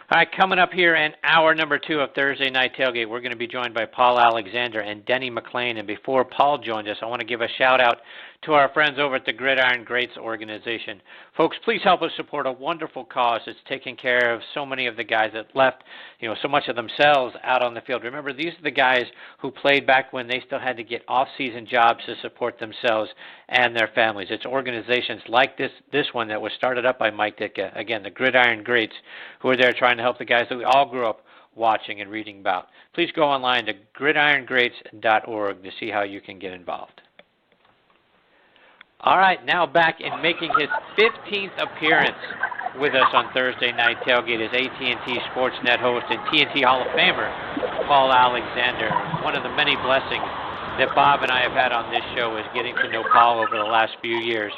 All right, coming up here in hour number 2 of Thursday Night Tailgate, we're going to be joined by Paul Alexander and Denny McLean. And before Paul joins us, I want to give a shout-out to our friends over at the Gridiron Greats organization. Folks, please help us support a wonderful cause that's taking care of so many of the guys that left, so much of themselves out on the field. Remember, these are the guys who played back when they still had to get off-season jobs to support themselves and their families. It's organizations like this one that was started up by Mike Ditka, again, the Gridiron Greats, who are there trying to help the guys that we all grew up watching and reading about. Please go online to gridirongreats.org to see how you can get involved. All right, now back in making his 15th appearance with us on Thursday Night Tailgate is AT&T Sportsnet host and TNT Hall of Famer Paul Alexander. One of the many blessings that Bob and I have had on this show is getting to know Paul over the last few years.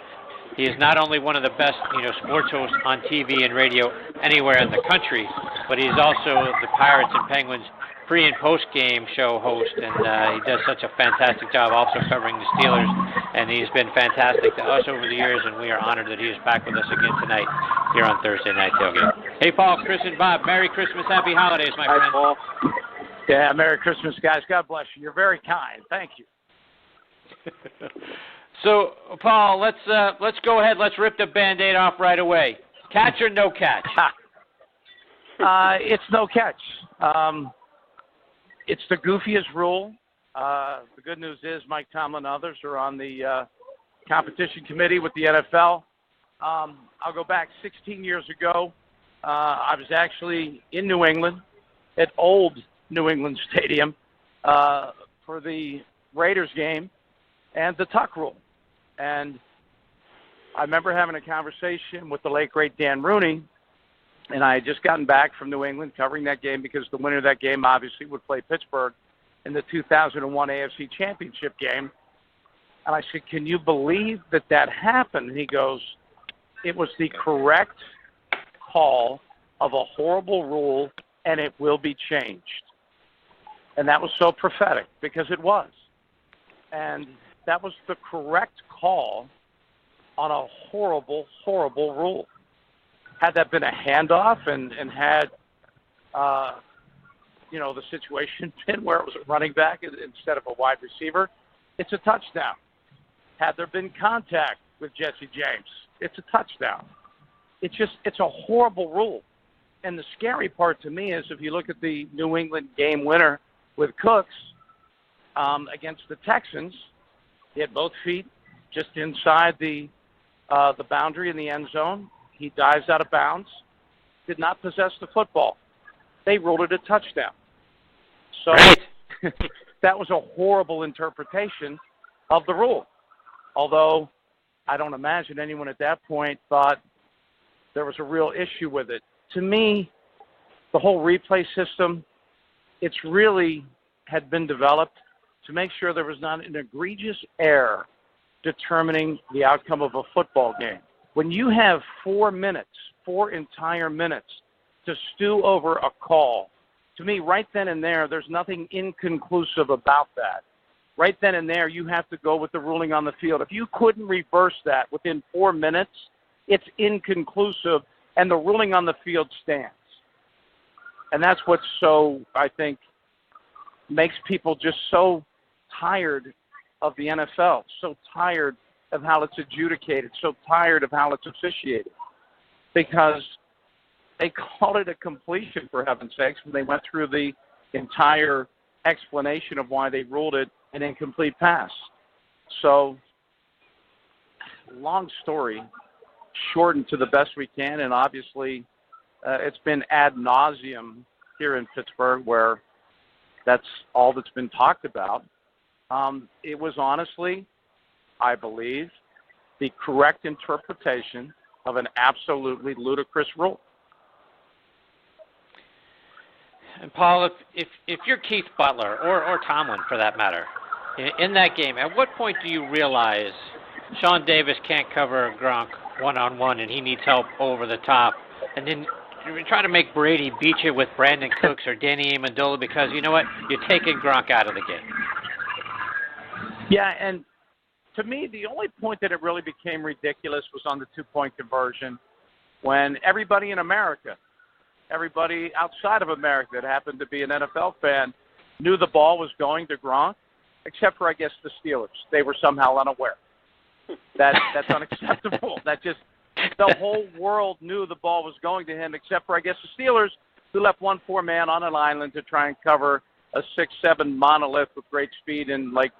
He is not only one of the best, sports hosts on TV and radio anywhere in the country, but he is also the Pirates and Penguins pre- and post-game show host, and he does such a fantastic job also covering the Steelers, and he's been fantastic to us over the years, and we are honored that he is back with us again tonight here on Thursday Night Tailgate. Hey, Paul, Chris, and Bob, Merry Christmas, Happy Holidays, my friend. Hi, Paul. Yeah, Merry Christmas, guys. God bless you. You're very kind. Thank you. So, Paul, let's go ahead. Let's rip the Band-Aid off right away. Catch or no catch? It's no catch. It's the goofiest rule. The good news is Mike Tomlin and others are on the competition committee with the NFL. I'll go back 16 years ago. I was actually in New England at old New England Stadium for the Raiders game and the tuck rule. And I remember having a conversation with the late, great Dan Rooney, and I had just gotten back from New England covering that game because the winner of that game obviously would play Pittsburgh in the 2001 AFC Championship game. And I said, can you believe that happened? And he goes, it was the correct call of a horrible rule, and it will be changed. And that was so prophetic because it was. And that was the correct call on a horrible, horrible rule. Had that been a handoff and had, the situation been where it was a running back instead of a wide receiver, it's a touchdown. Had there been contact with Jesse James, it's a touchdown. It's a horrible rule. And the scary part to me is if you look at the New England game winner with Cooks against the Texans, he had both feet just inside the boundary in the end zone. He dives out of bounds, did not possess the football. They ruled it a touchdown. So that was a horrible interpretation of the rule. Although I don't imagine anyone at that point thought there was a real issue with it. To me, the whole replay system, it's really had been developed to make sure there was not an egregious error determining the outcome of a football game. When you have 4 entire minutes to stew over a call, to me, right then and there, there's nothing inconclusive about that. Right then and there, you have to go with the ruling on the field. If you couldn't reverse that within 4 minutes, it's inconclusive, and the ruling on the field stands. And that's what I think, makes people just so tired of the NFL, so tired of how it's adjudicated, so tired of how it's officiated. Because they called it a completion, for heaven's sakes, when they went through the entire explanation of why they ruled it an incomplete pass. So, long story, shortened to the best we can, and obviously it's been ad nauseum here in Pittsburgh where that's all that's been talked about. It was honestly, I believe, the correct interpretation of an absolutely ludicrous rule. And Paul, if you're Keith Butler or Tomlin for that matter, in that game, at what point do you realize Sean Davis can't cover Gronk one-on-one and he needs help over the top, and then you're trying to make Brady beat you with Brandon Cooks or Danny Amendola because, you know what, you're taking Gronk out of the game? Yeah, and to me, the only point that it really became ridiculous was on the two-point conversion when everybody in America everybody outside of America that happened to be an NFL fan knew the ball was going to Gronk, except for, I guess, the Steelers. They were somehow unaware. That's unacceptable. The whole world knew the ball was going to him, except for, I guess, the Steelers, who left one poor man on an island to try and cover a 6'7" monolith with great speed and, like,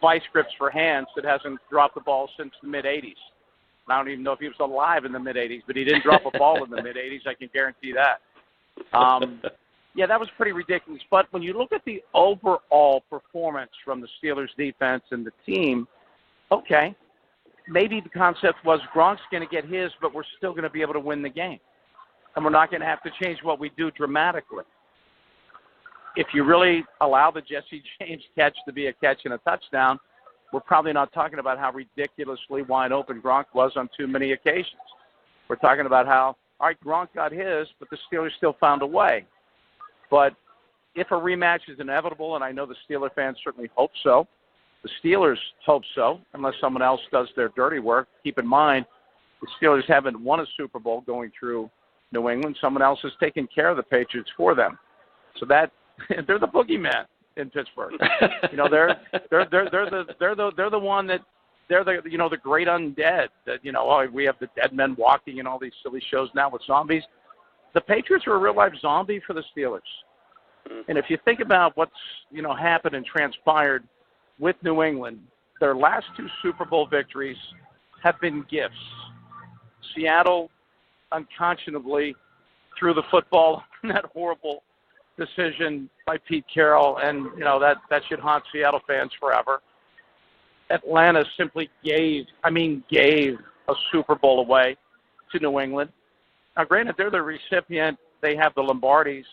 vice grips for hands that hasn't dropped the ball since the mid-'80s. I don't even know if he was alive in the mid-'80s, but he didn't drop a ball in the mid-'80s. I can guarantee that. Yeah, that was pretty ridiculous. But when you look at the overall performance from the Steelers' defense and the team, okay, maybe the concept was Gronk's going to get his, but we're still going to be able to win the game. And we're not going to have to change what we do dramatically. If you really allow the Jesse James catch to be a catch and a touchdown, we're probably not talking about how ridiculously wide open Gronk was on too many occasions. We're talking about how, all right, Gronk got his, but the Steelers still found a way. But if a rematch is inevitable, and I know the Steeler fans certainly hope so, the Steelers hope so, unless someone else does their dirty work. Keep in mind, the Steelers haven't won a Super Bowl going through New England. Someone else has taken care of the Patriots for them. So that they're the boogeyman in Pittsburgh. You know, they're the one that they're the great undead that, we have the dead men walking and all these silly shows now with zombies. The Patriots are a real life zombie for the Steelers. And if you think about what's happened and transpired with New England, their last two Super Bowl victories have been gifts. Seattle unconscionably threw the football in that horrible decision by Pete Carroll, and that should haunt Seattle fans forever. Atlanta simply gave a Super Bowl away to New England. Now, granted, they're the recipient; they have the Lombardis,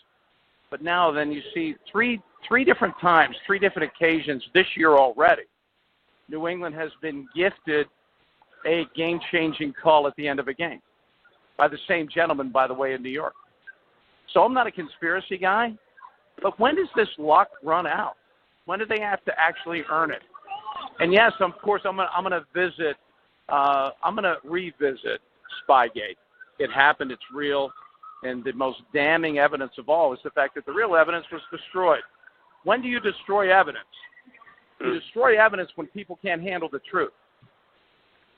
but now then you see three different times, three different occasions this year already. New England has been gifted a game-changing call at the end of a game by the same gentleman, by the way, in New York. So I'm not a conspiracy guy, but when does this luck run out? When do they have to actually earn it? And yes, of course, I'm gonna revisit Spygate. It happened. It's real, and the most damning evidence of all is the fact that the real evidence was destroyed. When do you destroy evidence? You destroy evidence when people can't handle the truth.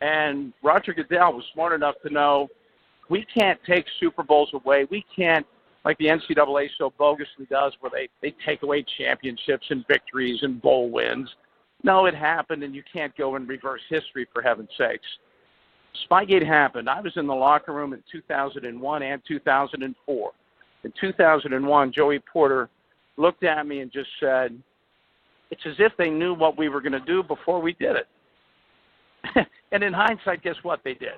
And Roger Goodell was smart enough to know we can't take Super Bowls away. We can't, like the NCAA so bogusly does, where they take away championships and victories and bowl wins. No, it happened, and you can't go and reverse history, for heaven's sakes. Spygate happened. I was in the locker room in 2001 and 2004. In 2001, Joey Porter looked at me and just said, it's as if they knew what we were going to do before we did it. And in hindsight, guess what they did?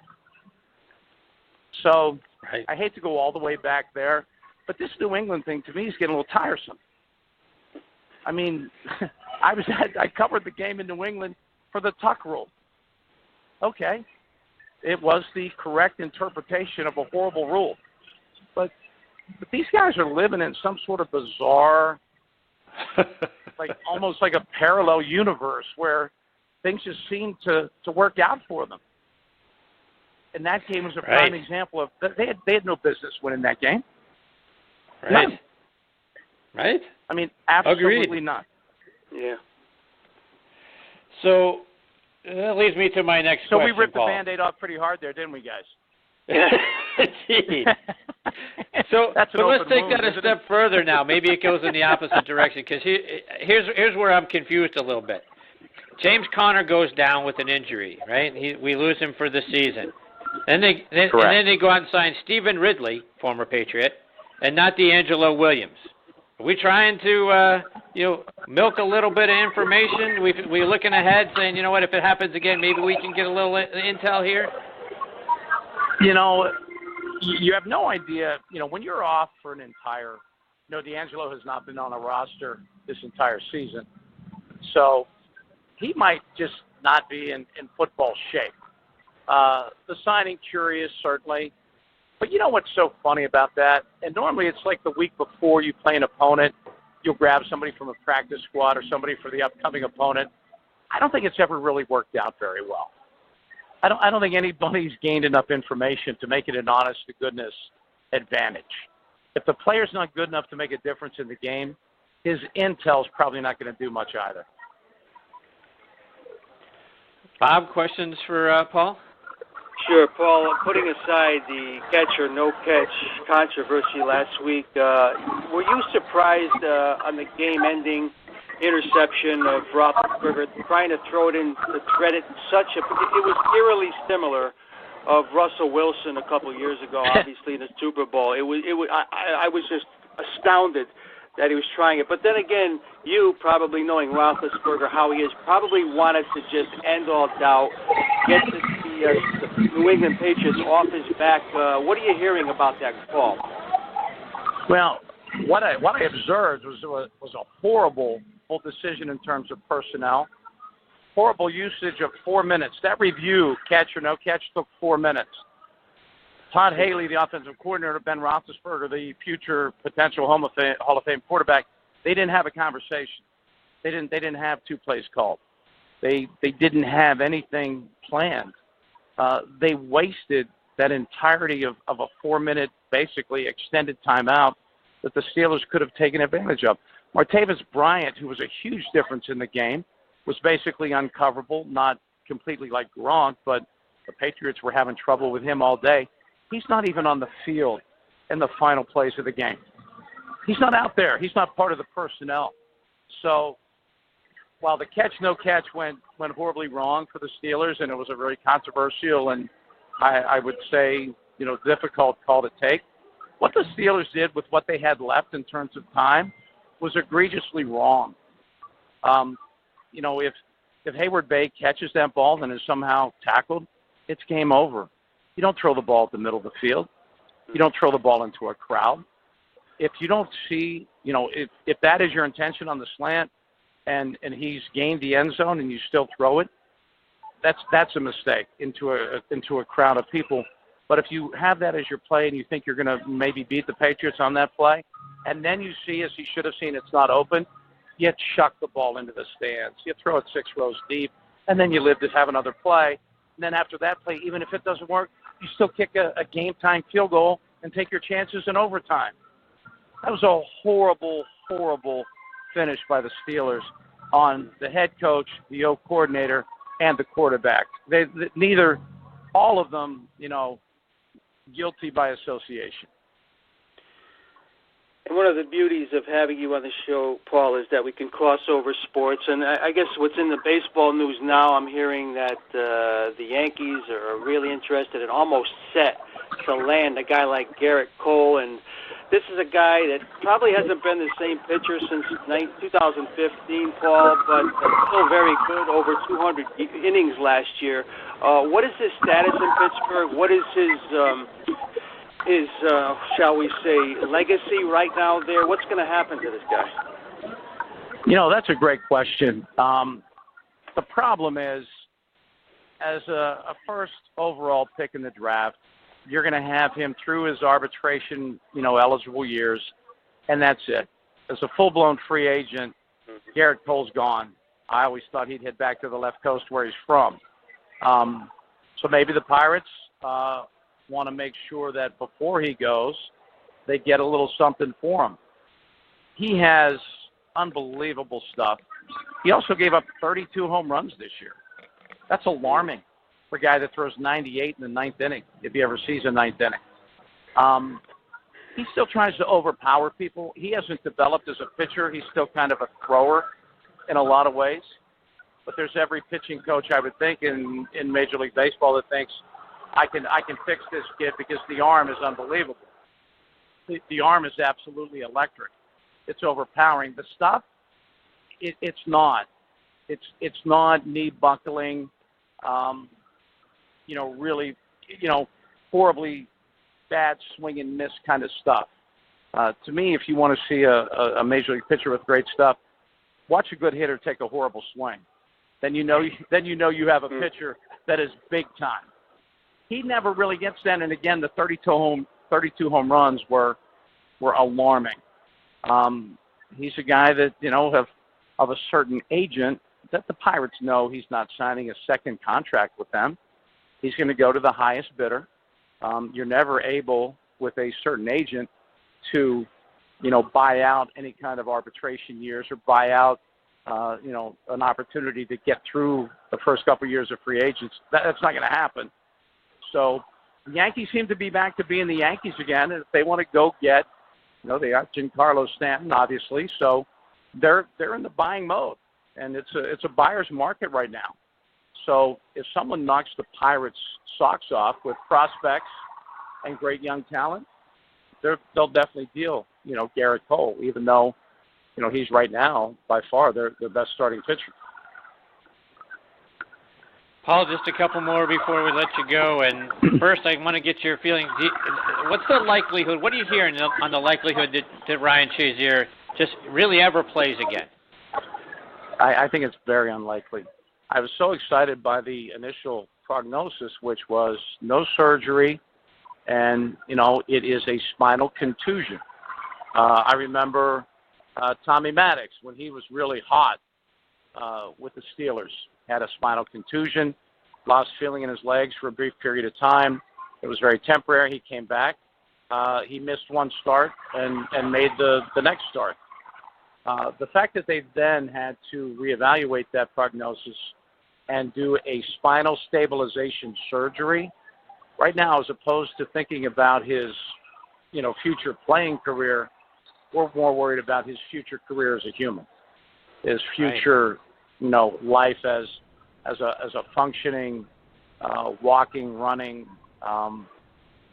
So right. I hate to go all the way back there, but this New England thing to me is getting a little tiresome. I mean, I covered the game in New England for the Tuck rule. Okay. It was the correct interpretation of a horrible rule. But these guys are living in some sort of bizarre, like almost like a parallel universe where things just seem to work out for them. And that game was a prime example of they had no business winning that game. Right. None. Right. I mean, absolutely Agreed. none. Yeah. So that leads me to my next question, So we ripped Paul. the Band-Aid off pretty hard there, didn't we, guys? Indeed. So let's take that a step further now. Maybe it goes in the opposite direction, because here's where I'm confused a little bit. James Conner goes down with an injury, right? We lose him for the season. Then they go out and sign Stephen Ridley, former Patriot, and not D'Angelo Williams. Are we trying to milk a little bit of information? We looking ahead, saying, you know what, if it happens again, maybe we can get a little intel here. You have no idea. When you're off for an entire, D'Angelo has not been on a roster this entire season, so he might just not be in football shape. The signing curious, certainly. But you know what's so funny about that? And normally it's like the week before you play an opponent, you'll grab somebody from a practice squad or somebody for the upcoming opponent. I don't think it's ever really worked out very well. I don't think anybody's gained enough information to make it an honest-to-goodness advantage. if the player's not good enough to make a difference in the game, his intel's probably not going to do much either. Bob, questions for Paul? Sure, Paul. Putting aside the catch or no catch controversy last week, were you surprised on the game-ending interception of Roethlisberger trying to throw it in the thread? It was eerily similar of Russell Wilson a couple years ago, obviously in the Super Bowl. I was just astounded that he was trying it. But then again, you probably knowing Roethlisberger how he is, probably wanted to just end all doubt, get the New England Patriots off his back. What are you hearing about that call? Well, what I observed was a horrible decision in terms of personnel. Horrible usage of 4 minutes. That review, catch or no catch, took 4 minutes. Todd Haley, the offensive coordinator, Ben Roethlisberger, the future potential Hall of Fame quarterback, they didn't have a conversation. They didn't have 2 plays called. They didn't have anything planned. They wasted that entirety of a 4-minute, basically extended timeout that the Steelers could have taken advantage of. Martavis Bryant, who was a huge difference in the game, was basically uncoverable, not completely like Gronk, but the Patriots were having trouble with him all day. He's not even on the field in the final plays of the game. He's not out there. He's not part of the personnel. So while the no catch went horribly wrong for the Steelers, and it was a very controversial and I would say, difficult call to take, what the Steelers did with what they had left in terms of time was egregiously wrong. If Hayward Bay catches that ball and is somehow tackled, it's game over. You don't throw the ball at the middle of the field. You don't throw the ball into a crowd. If you don't see, if that is your intention on the slant and he's gained the end zone and you still throw it, that's a mistake into a crowd of people. But if you have that as your play and you think you're going to maybe beat the Patriots on that play, and then you see, as you should have seen, it's not open, you chuck the ball into the stands. You throw it 6 rows deep, and then you live to have another play. And then after that play, even if it doesn't work, you still kick a game-time field goal and take your chances in overtime. That was a horrible, horrible finish by the Steelers on the head coach, the O coordinator, and the quarterback. Neither, all of them, guilty by association. And one of the beauties of having you on the show, Paul, is that we can cross over sports. And I guess what's in the baseball news now, I'm hearing that the Yankees are really interested and almost set to land a guy like Garrit Cole. And this is a guy that probably hasn't been the same pitcher since 2015, Paul, but still very good, over 200 innings last year. What is his status in Pittsburgh? What is his shall we say, legacy right now there? What's going to happen to this guy? That's a great question. The problem is, as a first overall pick in the draft, you're going to have him through his arbitration, eligible years, and that's it. As a full-blown free agent, Garrit Cole's gone. I always thought he'd head back to the left coast where he's from. So maybe the Pirates want to make sure that before he goes, they get a little something for him. He has unbelievable stuff. He also gave up 32 home runs this year. That's alarming for a guy that throws 98 in the ninth inning, if he ever sees a ninth inning. He still tries to overpower people. He hasn't developed as a pitcher. He's still kind of a thrower in a lot of ways. But there's every pitching coach, I would think, in Major League Baseball that thinks, I can fix this kid because the arm is unbelievable. The arm is absolutely electric. It's overpowering. The stuff, it's not. It's not knee buckling, really, horribly bad swing and miss kind of stuff. To me, if you want to see a Major League pitcher with great stuff, watch a good hitter take a horrible swing. Then you know you have a pitcher that is big time. He never really gets that, and again, the 32 home runs were alarming. He's a guy that of a certain agent that the Pirates know he's not signing a second contract with them. He's going to go to the highest bidder. You're never able with a certain agent to, buy out any kind of arbitration years or buy out, an opportunity to get through the first couple of years of free agents. That's not going to happen. So the Yankees seem to be back to being the Yankees again, and if they want to go get, they got Giancarlo Stanton, obviously, so they're in the buying mode, and it's a buyer's market right now. So if someone knocks the Pirates' socks off with prospects and great young talent, they'll definitely deal, Garrit Cole, even though, he's right now, by far, their best starting pitcher. Paul, just a couple more before we let you go. And first, I want to get your feeling. What's the likelihood? What are you hearing on the likelihood that Ryan Shazier just really ever plays again? I think it's very unlikely. I was so excited by the initial prognosis, which was no surgery, and, it is a spinal contusion. I remember Tommy Maddox, when he was really hot with the Steelers, had a spinal contusion, lost feeling in his legs for a brief period of time. It was very temporary. He came back. He missed one start and made the next start. The fact that they then had to reevaluate that prognosis and do a spinal stabilization surgery right now, as opposed to thinking about his, future playing career, we're more worried about his future career as a human, his future, life as a functioning, walking, running.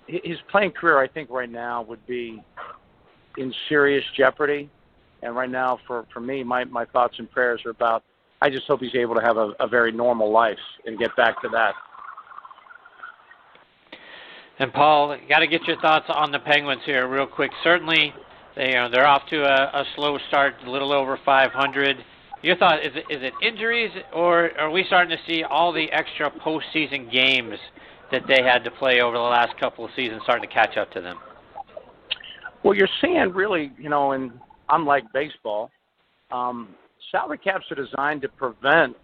His playing career, I think, right now would be in serious jeopardy. And right now, for me, my thoughts and prayers are about, I just hope he's able to have a very normal life and get back to that. And Paul, got to get your thoughts on the Penguins here real quick. Certainly, they're off to a slow start, a little over 500. Your thought, is it injuries, or are we starting to see all the extra postseason games that they had to play over the last couple of seasons starting to catch up to them? Well, you're seeing really, and unlike baseball, salary caps are designed to prevent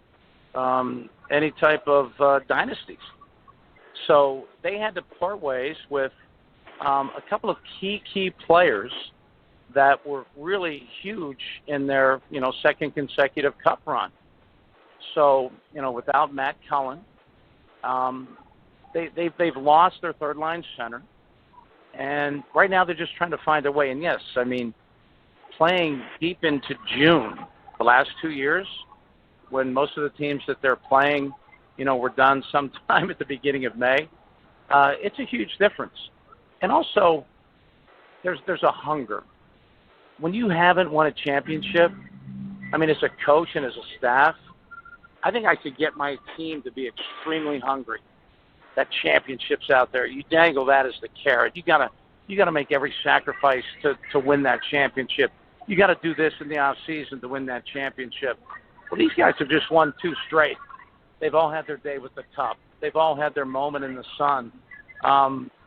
any type of dynasties. So they had to part ways with a couple of key players that were really huge in their, second consecutive cup run. So, without Matt Cullen, they've lost their third line center, and right now they're just trying to find their way. And yes, I mean, playing deep into June, the last 2 years, when most of the teams that they're playing, were done sometime at the beginning of May, it's a huge difference. And also, there's a hunger. When you haven't won a championship, I mean, as a coach and as a staff, I think I could get my team to be extremely hungry. That championship's out there. You dangle that as the carrot. You gotta make every sacrifice to win that championship. You got to do this in the off season to win that championship. Well, these guys have just won 2 straight. They've all had their day with the cup. They've all had their moment in the sun.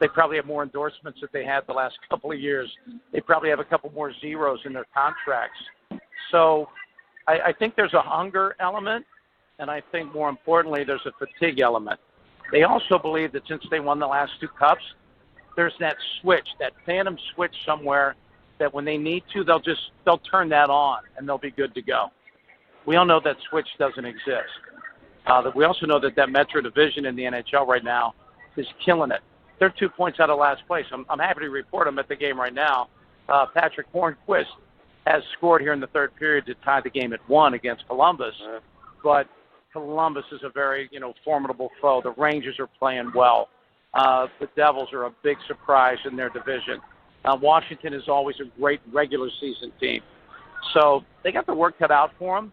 They probably have more endorsements that they had the last couple of years. They probably have a couple more zeros in their contracts. So I think there's a hunger element, and I think more importantly, there's a fatigue element. They also believe that since they won the last 2 cups, there's that switch, that phantom switch somewhere that when they need to, they'll turn that on and they'll be good to go. We all know that switch doesn't exist. We also know that Metro division in the NHL right now is killing it. They're 2 points out of last place. I'm happy to report them at the game right now. Patrick Hornquist has scored here in the third period to tie the game at 1 against Columbus. But Columbus is a very, formidable foe. The Rangers are playing well. The Devils are a big surprise in their division. Washington is always a great regular season team. So they got the work cut out for them.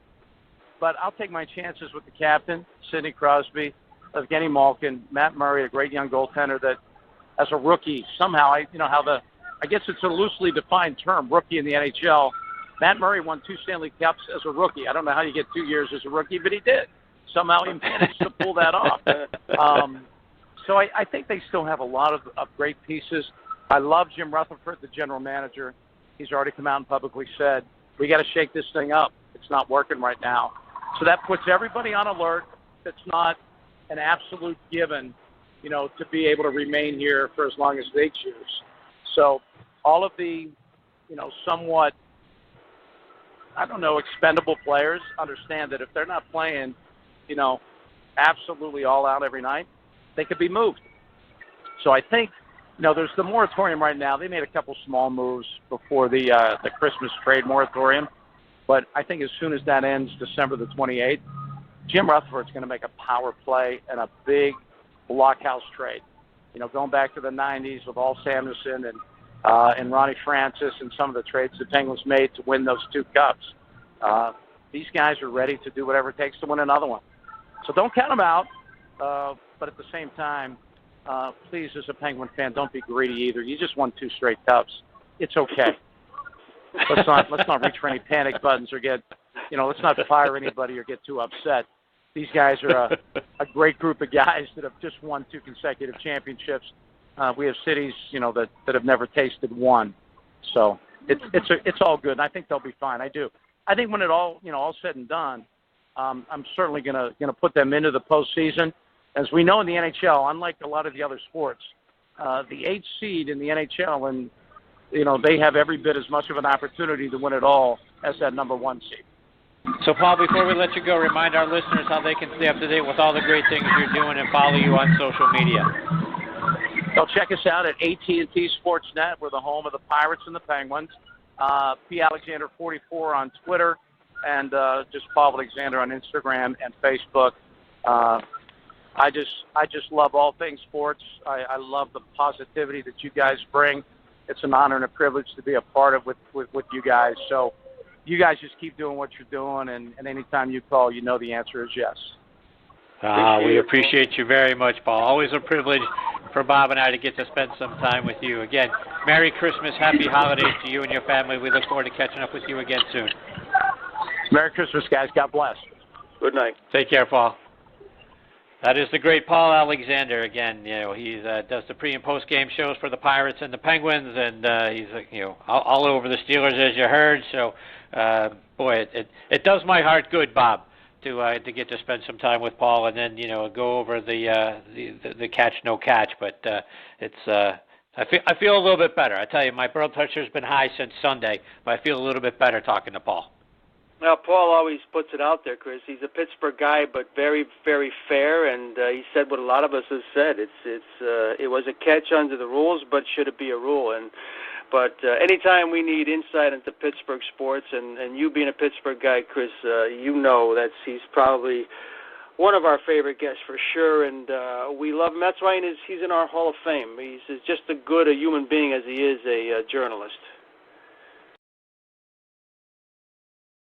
But I'll take my chances with the captain, Sidney Crosby, Evgeny Malkin, Matt Murray, a great young goaltender that, as a rookie, somehow, I guess it's a loosely defined term, rookie in the NHL. Matt Murray won 2 Stanley Cups as a rookie. I don't know how you get 2 years as a rookie, but he did. Somehow he managed to pull that off. So I think they still have a lot of great pieces. I love Jim Rutherford, the general manager. He's already come out and publicly said, we got to shake this thing up. It's not working right now. So that puts everybody on alert. It's not an absolute given, to be able to remain here for as long as they choose. So all of the, somewhat, expendable players understand that if they're not playing, absolutely all out every night, they could be moved. So I think, there's the moratorium right now. They made a couple small moves before the Christmas trade moratorium. But I think as soon as that ends December the 28th, Jim Rutherford's going to make a power play and a big blockhouse trade. Going back to the 90s with Al Samuelson and Ronnie Francis and some of the trades the Penguins made to win those 2 cups. These guys are ready to do whatever it takes to win another one. So don't count them out. But at the same time, please, as a Penguin fan, don't be greedy either. You just won 2 straight cups. It's okay. Let's not reach for any panic buttons or get, let's not fire anybody or get too upset. These guys are a great group of guys that have just won 2 consecutive championships. We have cities, that have never tasted one. So it's all good. And I think they'll be fine. I do. I think when it all said and done, I'm certainly gonna put them into the postseason. As we know in the NHL, unlike a lot of the other sports, the 8th seed in the NHL, and they have every bit as much of an opportunity to win it all as that number 1 seed. So, Paul, before we let you go, remind our listeners how they can stay up to date with all the great things you're doing and follow you on social media. They'll check us out at AT&T Sportsnet. We're the home of the Pirates and the Penguins. P. Alexander 44 on Twitter, and just Paul Alexander on Instagram and Facebook. I just love all things sports. I love the positivity that you guys bring. It's an honor and a privilege to be a part of with you guys. So you guys just keep doing what you're doing, and anytime you call, the answer is yes. We appreciate you very much, Paul. Always a privilege for Bob and I to get to spend some time with you. Again, Merry Christmas, Happy Holidays to you and your family. We look forward to catching up with you again soon. Merry Christmas, guys. God bless. Good night. Take care, Paul. That is the great Paul Alexander. Again, he does the pre and post game shows for the Pirates and the Penguins, and he's all over the Steelers, as you heard. So, boy, it does my heart good, Bob, to get to spend some time with Paul, and then go over the catch no catch. But I feel a little bit better. I tell you, my blood pressure's been high since Sunday, but I feel a little bit better talking to Paul. Well, Paul always puts it out there, Chris. He's a Pittsburgh guy, but very, very fair, and he said what a lot of us have said. It was a catch under the rules, but should it be a rule? But anytime we need insight into Pittsburgh sports, and you being a Pittsburgh guy, Chris, he's probably one of our favorite guests for sure, and we love him. That's why he's in our Hall of Fame. He's just as good a human being as he is a journalist.